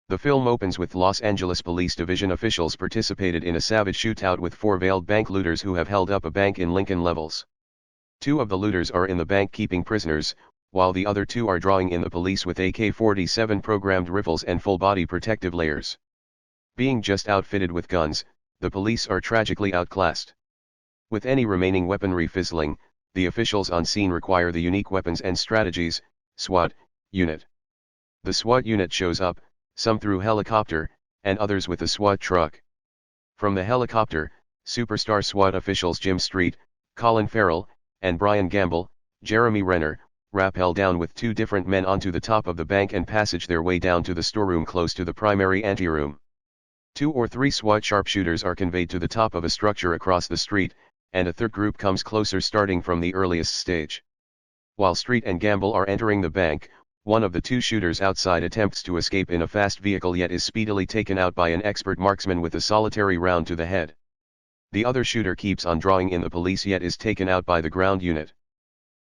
The film opens with Los Angeles Police Division officials participated in a savage shootout with 4 veiled bank looters who have held up a bank in Lincoln Levels. 2 of the looters are in the bank keeping prisoners, while the other 2 are drawing in the police with AK-47 programmed rifles and full-body protective layers. Being just outfitted with guns, the police are tragically outclassed. With any remaining weaponry fizzling, the officials on scene require the unique weapons and strategies, SWAT, unit. The SWAT unit shows up, some through helicopter, and others with a SWAT truck. From the helicopter, superstar SWAT officials Jim Street, Colin Farrell, and Brian Gamble, Jeremy Renner, rappel down with 2 different men onto the top of the bank and passage their way down to the storeroom close to the primary anteroom. 2 or 3 SWAT sharpshooters are conveyed to the top of a structure across the street, and a third group comes closer starting from the earliest stage. While Street and Gamble are entering the bank, one of the 2 shooters outside attempts to escape in a fast vehicle yet is speedily taken out by an expert marksman with a solitary round to the head. The other shooter keeps on drawing in the police yet is taken out by the ground unit.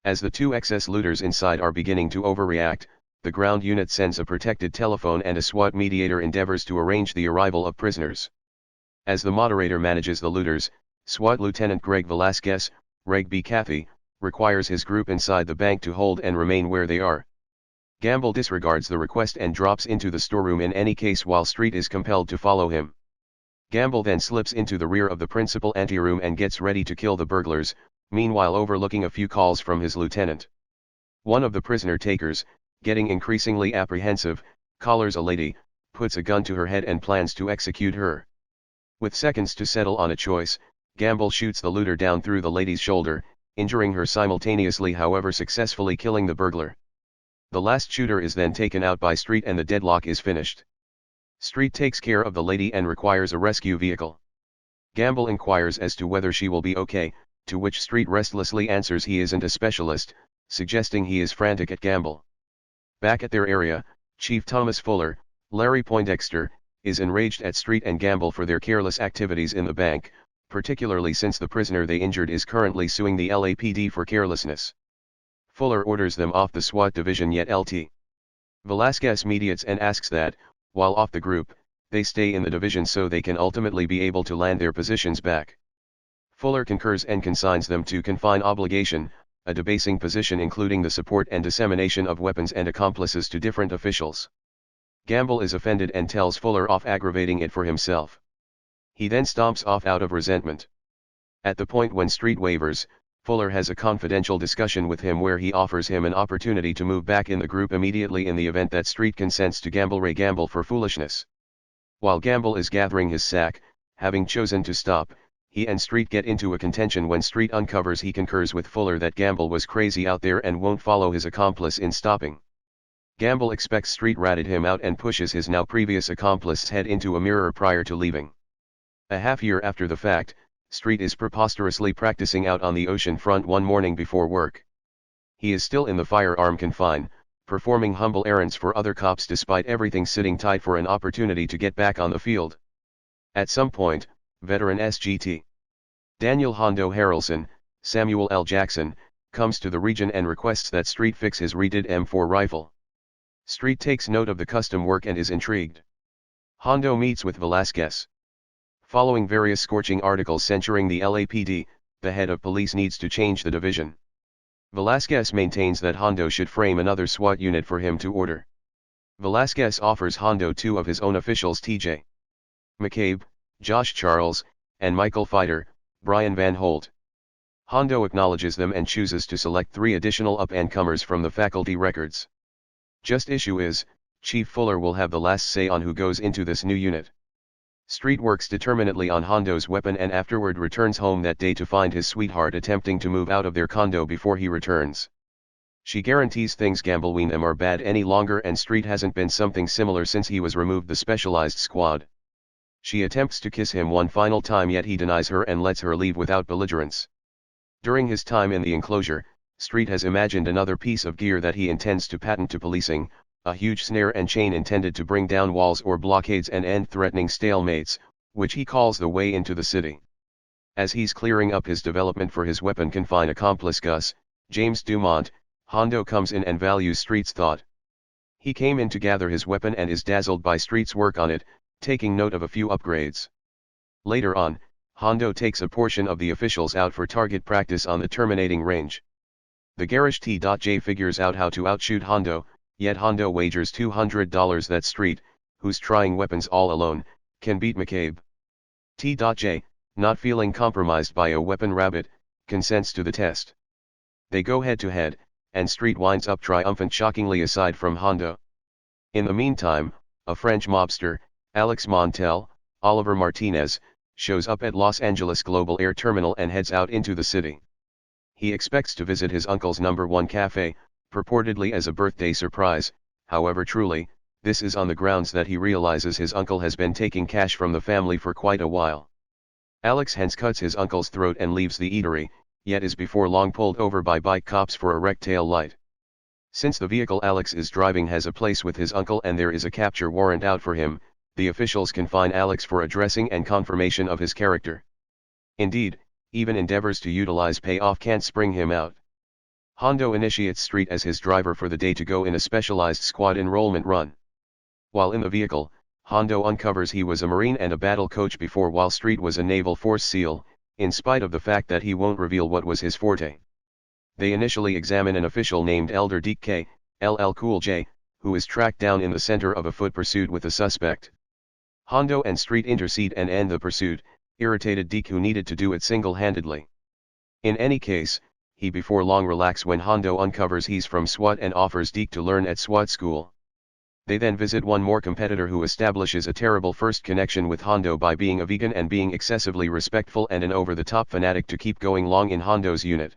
As the 2 excess looters inside are beginning to overreact, the ground unit sends a protected telephone and a SWAT mediator endeavors to arrange the arrival of prisoners. As the moderator manages the looters, SWAT Lieutenant Greg Velasquez, Reg B. Cathy, requires his group inside the bank to hold and remain where they are. Gamble disregards the request and drops into the storeroom in any case while Street is compelled to follow him. Gamble then slips into the rear of the principal anteroom and gets ready to kill the burglars, meanwhile overlooking a few calls from his lieutenant. One of the prisoner takers, getting increasingly apprehensive, collars a lady, puts a gun to her head and plans to execute her. With seconds to settle on a choice, Gamble shoots the looter down through the lady's shoulder, injuring her simultaneously however successfully killing the burglar. The last shooter is then taken out by Street and the deadlock is finished. Street takes care of the lady and requires a rescue vehicle. Gamble inquires as to whether she will be okay, to which Street restlessly answers he isn't a specialist, suggesting he is frantic at Gamble. Back at their area, Chief Thomas Fuller, Larry Poindexter, is enraged at Street and Gamble for their careless activities in the bank, particularly since the prisoner they injured is currently suing the L.A.P.D for carelessness. Fuller orders them off the SWAT division yet Lt. Velasquez mediates and asks that, while off the group, they stay in the division so they can ultimately be able to land their positions back. Fuller concurs and consigns them to confine obligation, a debasing position including the support and dissemination of weapons and accomplices to different officials. Gamble is offended and tells Fuller off aggravating it for himself. He then stomps off out of resentment. At the point when Street wavers, Fuller has a confidential discussion with him where he offers him an opportunity to move back in the group immediately in the event that Street consents to Gamble for foolishness. While Gamble is gathering his sack, having chosen to stop, he and Street get into a contention when Street uncovers he concurs with Fuller that Gamble was crazy out there and won't follow his accomplice in stopping. Gamble expects Street ratted him out and pushes his now previous accomplice's head into a mirror prior to leaving. A half year after the fact, Street is preposterously practicing out on the ocean front one morning before work. He is still in the firearm confine, performing humble errands for other cops despite everything sitting tight for an opportunity to get back on the field. At some point, veteran SGT Daniel Hondo Harrelson, Samuel L. Jackson, comes to the region and requests that Street fix his redid M4 rifle. Street takes note of the custom work and is intrigued. Hondo meets with Velasquez. Following various scorching articles censuring the L.A.P.D, the head of police needs to change the division. Velasquez maintains that Hondo should frame another SWAT unit for him to order. Velasquez offers Hondo 2 of his own officials T.J. McCabe, Josh Charles, and Michael Fighter, Brian Van Holt. Hondo acknowledges them and chooses to select 3 additional up-and-comers from the faculty records. Just issue is, Chief Fuller will have the last say on who goes into this new unit. Street works determinedly on Hondo's weapon and afterward returns home that day to find his sweetheart attempting to move out of their condo before he returns. She guarantees things Gamble them are bad any longer and Street hasn't been something similar since he was removed the specialized squad. She attempts to kiss him one final time yet he denies her and lets her leave without belligerence. During his time in the enclosure, Street has imagined another piece of gear that he intends to patent to policing, a huge snare and chain intended to bring down walls or blockades and end threatening stalemates, which he calls the way into the city. As he's clearing up his development for his weapon confine accomplice Gus, James Dumont, Hondo comes in and values Street's thought. He came in to gather his weapon and is dazzled by Street's work on it, taking note of a few upgrades. Later on, Hondo takes a portion of the officials out for target practice on the terminating range. The garish T.J figures out how to outshoot Hondo, yet Hondo wagers $200 that Street, who's trying weapons all alone, can beat McCabe. T.J, not feeling compromised by a weapon rabbit, consents to the test. They go head to head, and Street winds up triumphant shockingly aside from Hondo. In the meantime, a French mobster, Alex Montel, Oliver Martinez, shows up at Los Angeles Global Air Terminal and heads out into the city. He expects to visit his uncle's #1 cafe, purportedly as a birthday surprise, however truly, this is on the grounds that he realizes his uncle has been taking cash from the family for quite a while. Alex hence cuts his uncle's throat and leaves the eatery, yet is before long pulled over by bike cops for a wrecked tail light. Since the vehicle Alex is driving has a place with his uncle and there is a capture warrant out for him, the officials can fine Alex for addressing and confirmation of his character. Indeed, even endeavors to utilize payoff can't spring him out. Hondo initiates Street as his driver for the day to go in a specialized squad enrollment run. While in the vehicle, Hondo uncovers he was a Marine and a battle coach before, while Street was a Naval Force SEAL, in spite of the fact that he won't reveal what was his forte. They initially examine an official named Elder Deke K, LL Cool J, who is tracked down in the center of a foot pursuit with a suspect. Hondo and Street intercede and end the pursuit, irritated Deke, who needed to do it single-handedly. In any case, he before long relaxes when Hondo uncovers he's from SWAT and offers Deke to learn at SWAT school. They then visit one more competitor who establishes a terrible first connection with Hondo by being a vegan and being excessively respectful and an over-the-top fanatic to keep going long in Hondo's unit.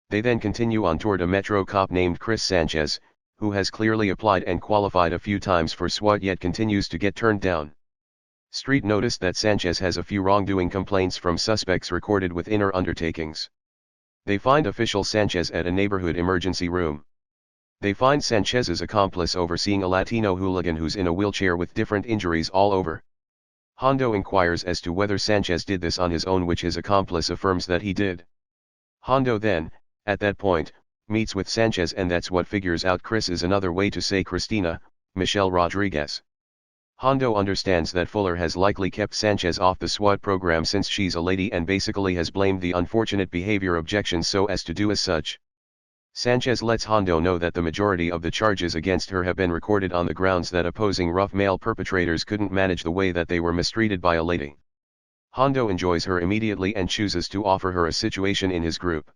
They then continue on toward a Metro cop named Chris Sanchez, who has clearly applied and qualified a few times for SWAT yet continues to get turned down. Street noticed that Sanchez has a few wrongdoing complaints from suspects recorded with inner undertakings. They find official Sanchez at a neighborhood emergency room. They find Sanchez's accomplice overseeing a Latino hooligan who's in a wheelchair with different injuries all over. Hondo inquires as to whether Sanchez did this on his own, which his accomplice affirms that he did. Hondo then, at that point, meets with Sanchez, and that's what figures out Chris is another way to say Christina, Michelle Rodriguez. Hondo understands that Fuller has likely kept Sanchez off the SWAT program since she's a lady and basically has blamed the unfortunate behavior objections so as to do as such. Sanchez lets Hondo know that the majority of the charges against her have been recorded on the grounds that opposing rough male perpetrators couldn't manage the way that they were mistreated by a lady. Hondo enjoys her immediately and chooses to offer her a situation in his group.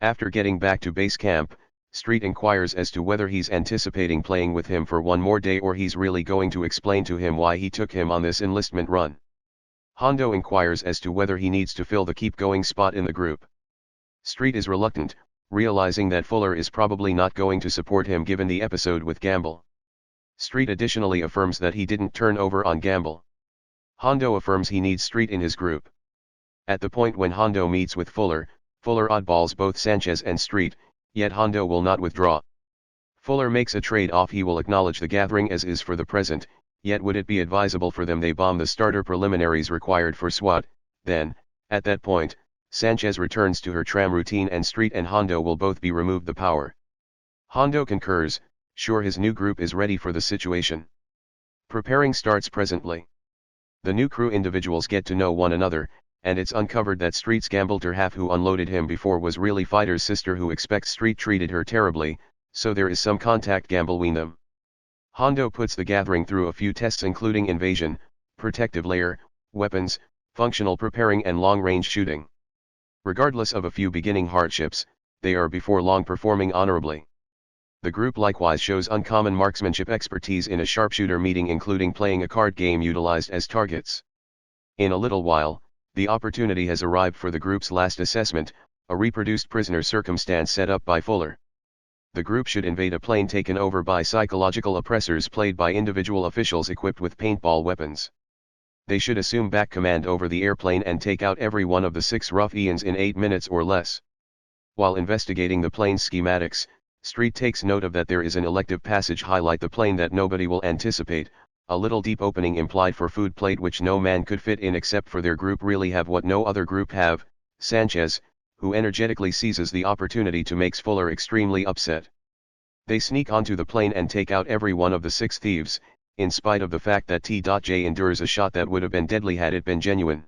After getting back to base camp, Street inquires as to whether he's anticipating playing with him for one more day or he's really going to explain to him why he took him on this enlistment run. Hondo inquires as to whether he needs to fill the keep going spot in the group. Street is reluctant, realizing that Fuller is probably not going to support him given the episode with Gamble. Street additionally affirms that he didn't turn over on Gamble. Hondo affirms he needs Street in his group. At the point when Hondo meets with Fuller, Fuller oddballs both Sanchez and Street, yet Hondo will not withdraw. Fuller makes a trade-off: he will acknowledge the gathering as is for the present, yet would it be advisable for them they bomb the starter preliminaries required for SWAT, then, at that point, Sanchez returns to her tram routine and Street and Hondo will both be removed the power. Hondo concurs, sure his new group is ready for the situation. Preparing starts presently. The new crew individuals get to know one another, and it's uncovered that Street's gambler half who unloaded him before was really Fighter's sister who expects Street treated her terribly, so there is some contact gamble between them. Hondo puts the gathering through a few tests including invasion, protective layer, weapons, functional preparing and long-range shooting. Regardless of a few beginning hardships, they are before long performing honorably. The group likewise shows uncommon marksmanship expertise in a sharpshooter meeting including playing a card game utilized as targets. In a little while, the opportunity has arrived for the group's last assessment, a reproduced prisoner circumstance set up by Fuller. The group should invade a plane taken over by psychological oppressors played by individual officials equipped with paintball weapons. They should assume back command over the airplane and take out every one of the 6 ruffians in 8 minutes or less. While investigating the plane's schematics, Street takes note of that there is an elective passage highlight the plane that nobody will anticipate, a little deep opening implied for food plate which no man could fit in except for their group really have what no other group have, Sanchez, who energetically seizes the opportunity to makes Fuller extremely upset. They sneak onto the plane and take out every one of the 6 thieves, in spite of the fact that T.J. endures a shot that would have been deadly had it been genuine.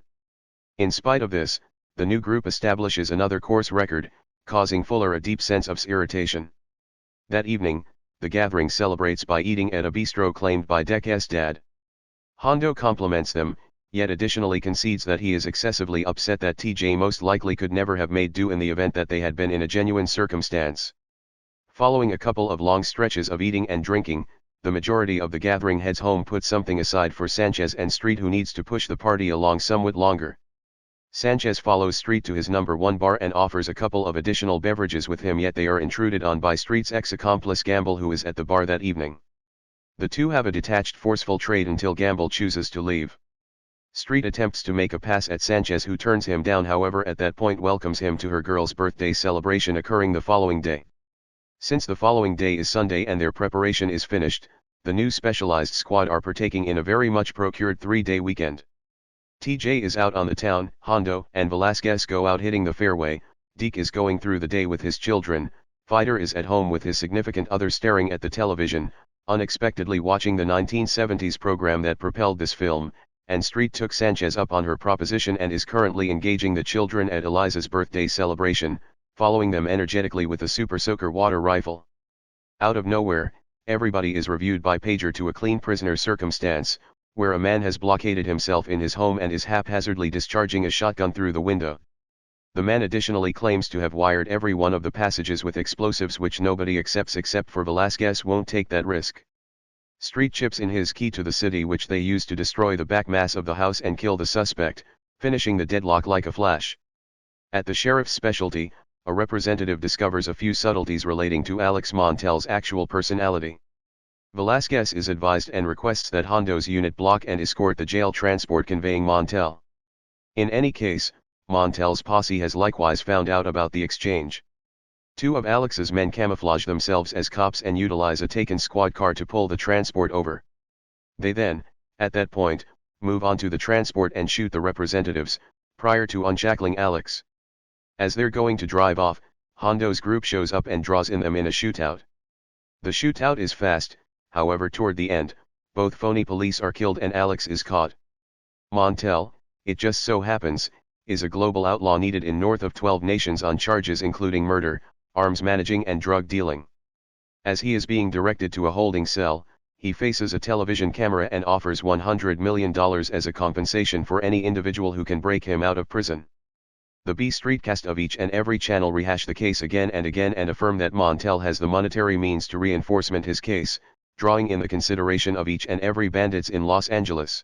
In spite of this, the new group establishes another course record, causing Fuller a deep sense of irritation. That evening, the gathering celebrates by eating at a bistro claimed by Dek's dad. Hondo compliments them, yet additionally concedes that he is excessively upset that TJ most likely could never have made do in the event that they had been in a genuine circumstance. Following a couple of long stretches of eating and drinking, the majority of the gathering heads home, put something aside for Sanchez and Street, who needs to push the party along somewhat longer. Sanchez follows Street to his number 1 bar and offers a couple of additional beverages with him, yet they are intruded on by Street's ex-accomplice Gamble, who is at the bar that evening. The two have a detached, forceful trade until Gamble chooses to leave. Street attempts to make a pass at Sanchez, who turns him down, however at that point welcomes him to her girl's birthday celebration occurring the following day. Since the following day is Sunday and their preparation is finished, the new specialized squad are partaking in a very much procured 3-day weekend. TJ is out on the town, Hondo and Velasquez go out hitting the fairway, Deke is going through the day with his children, Fighter is at home with his significant other staring at the television, unexpectedly watching the 1970s program that propelled this film, and Street took Sanchez up on her proposition and is currently engaging the children at Eliza's birthday celebration, following them energetically with a Super Soaker water rifle. Out of nowhere, everybody is reviewed by pager to a clean prisoner circumstance, where a man has blockaded himself in his home and is haphazardly discharging a shotgun through the window. The man additionally claims to have wired every one of the passages with explosives, which nobody accepts except for Velasquez won't take that risk. Street chips in his key to the city, which they use to destroy the back mass of the house and kill the suspect, finishing the deadlock like a flash. At the sheriff's specialty, a representative discovers a few subtleties relating to Alex Montel's actual personality. Velasquez is advised and requests that Hondo's unit block and escort the jail transport conveying Montel. In any case, Montel's posse has likewise found out about the exchange. 2 of Alex's men camouflage themselves as cops and utilize a taken squad car to pull the transport over. They then, at that point, move onto the transport and shoot the representatives, prior to unshackling Alex. As they're going to drive off, Hondo's group shows up and draws in them in a shootout. The shootout is fast, however toward the end, both phony police are killed and Alex is caught. Montel, it just so happens, is a global outlaw needed in north of 12 nations on charges including murder, arms managing and drug dealing. As he is being directed to a holding cell, he faces a television camera and offers $100 million as a compensation for any individual who can break him out of prison. The B Street cast of each and every channel rehash the case again and again and affirm that Montel has the monetary means to reinforcement his case, drawing in the consideration of each and every bandits in Los Angeles.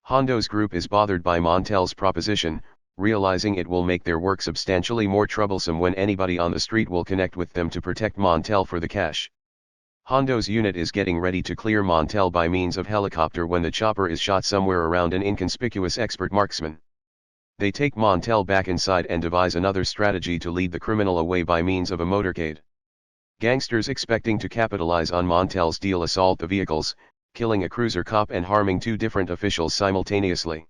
Hondo's group is bothered by Montel's proposition, realizing it will make their work substantially more troublesome when anybody on the street will connect with them to protect Montel for the cash. Hondo's unit is getting ready to clear Montel by means of helicopter when the chopper is shot somewhere around an inconspicuous expert marksman. They take Montel back inside and devise another strategy to lead the criminal away by means of a motorcade. Gangsters expecting to capitalize on Montel's deal assault the vehicles, killing a cruiser cop and harming 2 different officials simultaneously.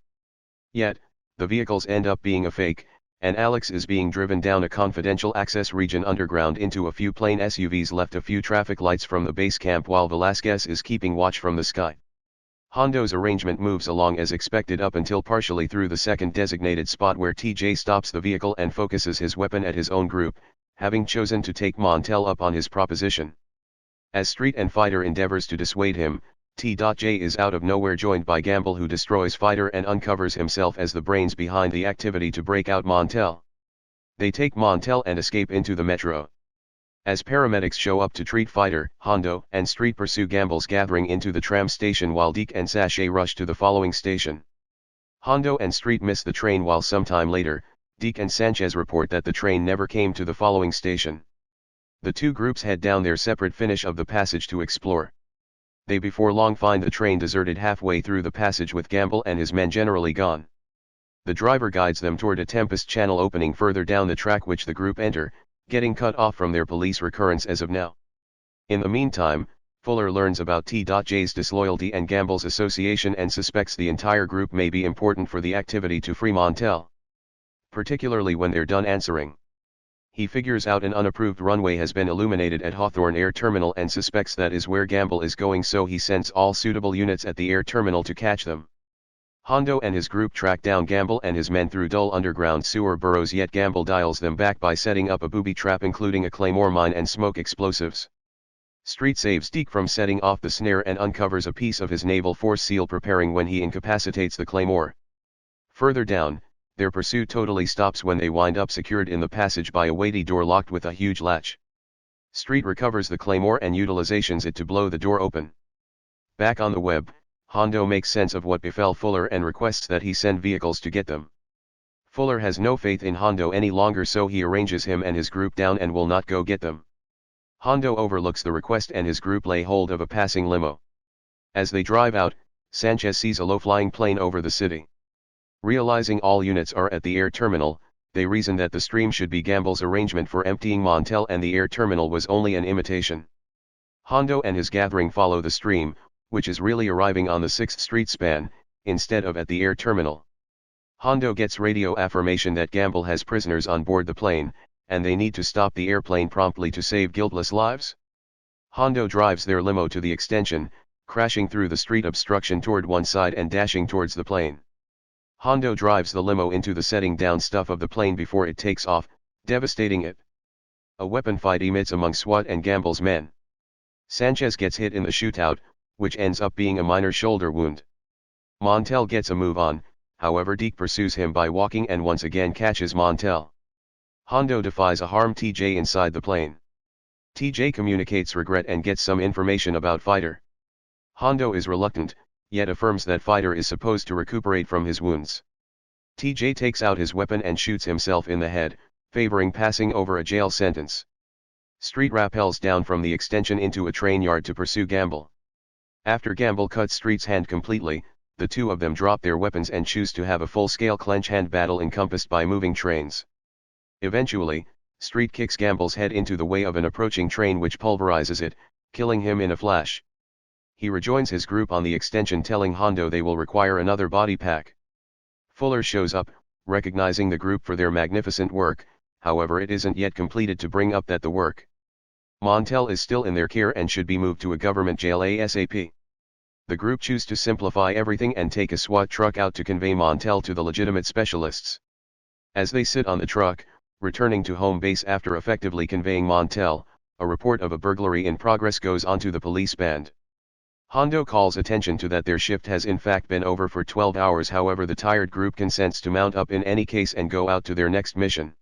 Yet, the vehicles end up being a fake, and Alex is being driven down a confidential access region underground into a few plain SUVs left a few traffic lights from the base camp while Velasquez is keeping watch from the sky. Hondo's arrangement moves along as expected up until partially through the second designated spot where TJ stops the vehicle and focuses his weapon at his own group, having chosen to take Montel up on his proposition. As Street and Fighter endeavors to dissuade him, T.J. is out of nowhere joined by Gamble, who destroys Fighter and uncovers himself as the brains behind the activity to break out Montel. They take Montel and escape into the metro. As paramedics show up to treat Fighter, Hondo and Street pursue Gamble's gathering into the tram station while Deke and Sachet rush to the following station. Hondo and Street miss the train while sometime later, Deke and Sanchez report that the train never came to the following station. The 2 groups head down their separate finish of the passage to explore. They before long find the train deserted halfway through the passage with Gamble and his men generally gone. The driver guides them toward a Tempest Channel opening further down the track, which the group enter, getting cut off from their police recurrence as of now. In the meantime, Fuller learns about T.J.'s disloyalty and Gamble's association and suspects the entire group may be important for the activity to free Montel. Particularly when they're done answering. He figures out an unapproved runway has been illuminated at Hawthorne Air Terminal and suspects that is where Gamble is going, so he sends all suitable units at the air terminal to catch them. Hondo and his group track down Gamble and his men through dull underground sewer burrows, yet Gamble dials them back by setting up a booby trap including a claymore mine and smoke explosives. Street saves Deke from setting off the snare and uncovers a piece of his naval force seal preparing when he incapacitates the claymore. Further down, their pursuit totally stops when they wind up secured in the passage by a weighty door locked with a huge latch. Street recovers the claymore and utilizations it to blow the door open. Back on the web, Hondo makes sense of what befell Fuller and requests that he send vehicles to get them. Fuller has no faith in Hondo any longer, so he arranges him and his group down and will not go get them. Hondo overlooks the request and his group lay hold of a passing limo. As they drive out, Sanchez sees a low-flying plane over the city. Realizing all units are at the air terminal, they reason that the stream should be Gamble's arrangement for emptying Montel and the air terminal was only an imitation. Hondo and his gathering follow the stream, which is really arriving on the 6th Street span, instead of at the air terminal. Hondo gets radio affirmation that Gamble has prisoners on board the plane, and they need to stop the airplane promptly to save guiltless lives. Hondo drives their limo to the extension, crashing through the street obstruction toward one side and dashing towards the plane. Hondo drives the limo into the setting down stuff of the plane before it takes off, devastating it. A weapon fight emits among SWAT and Gamble's men. Sanchez gets hit in the shootout, which ends up being a minor shoulder wound. Montel gets a move on, however Deke pursues him by walking and once again catches Montel. Hondo defies a harm TJ inside the plane. TJ communicates regret and gets some information about Fighter. Hondo is reluctant, yet affirms that Fighter is supposed to recuperate from his wounds. TJ takes out his weapon and shoots himself in the head, favoring passing over a jail sentence. Street rappels down from the extension into a train yard to pursue Gamble. After Gamble cuts Street's hand completely, the two of them drop their weapons and choose to have a full-scale clench-hand battle encompassed by moving trains. Eventually, Street kicks Gamble's head into the way of an approaching train which pulverizes it, killing him in a flash. He rejoins his group on the extension, telling Hondo they will require another body pack. Fuller shows up, recognizing the group for their magnificent work, however it isn't yet completed to bring up that the work. Montel is still in their care and should be moved to a government jail ASAP. The group choose to simplify everything and take a SWAT truck out to convey Montel to the legitimate specialists. As they sit on the truck, returning to home base after effectively conveying Montel, a report of a burglary in progress goes onto the police band. Hondo calls attention to that their shift has in fact been over for 12 hours, however the tired group consents to mount up in any case and go out to their next mission.